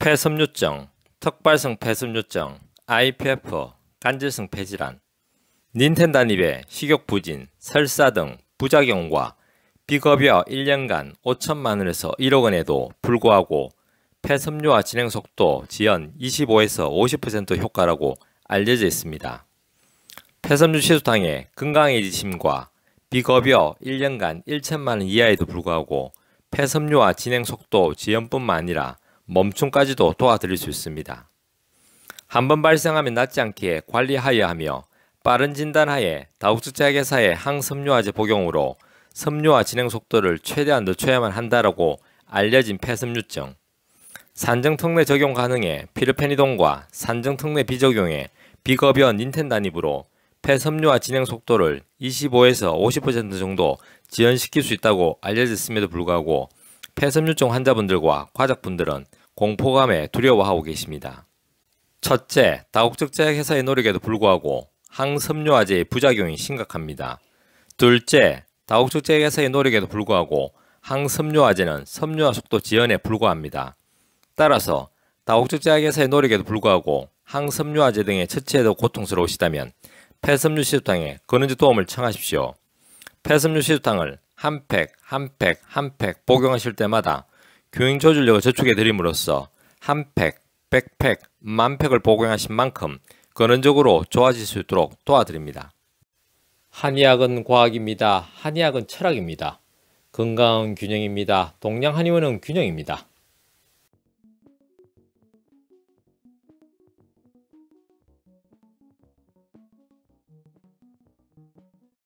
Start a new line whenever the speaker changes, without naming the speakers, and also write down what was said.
폐섬유증, 턱발성 폐섬유증, IPF, 간질성 폐질환, 닌텐단입의 식욕부진, 설사 등 부작용과 비급여 1년간 5천만원에서 1억원에도 불구하고 폐섬유화 진행속도 지연 25에서 50% 효과라고 알려져 있습니다. 폐섬유 시소탕의 건강해지심과 비급여 1년간 1천만원 이하에도 불구하고 폐섬유화 진행속도 지연뿐만 아니라 멈춤까지도 도와드릴 수 있습니다. 한번 발생하면 낫지 않게 관리하여야 하며 빠른 진단하에 다국적제약회사의 항섬유화제 복용으로 섬유화 진행속도를 최대한 늦춰야만 한다라고 알려진 폐섬유증, 산정턱내 적용 가능해 피르페니돈과 산정턱내 비적용에 비급여 닌텐단입으로 폐섬유화 진행속도를 25에서 50% 정도 지연시킬 수 있다고 알려져 있음에도 불구하고 폐섬유증 환자분들과 가족분들은 공포감에 두려워하고 계십니다. 첫째, 다국적 제약회사의 노력에도 불구하고 항섬유화제의 부작용이 심각합니다. 둘째, 다국적 제약회사의 노력에도 불구하고 항섬유화제는 섬유화 속도 지연에 불과합니다. 따라서 다국적 제약회사의 노력에도 불구하고 항섬유화제 등의 처치에도 고통스러우시다면 폐섬유 시소탕에 근원지 도움을 청하십시오. 폐섬유 시소탕을 한 팩 복용하실 때마다 교행 조절력을 저축해 드림으로써 한 팩, 100팩, 10,000팩을 복용하신 만큼 근원적으로 좋아질 수 있도록 도와드립니다. 한의학은 과학입니다. 한의학은 철학입니다. 건강은 균형입니다. 동양한의원은 균형입니다.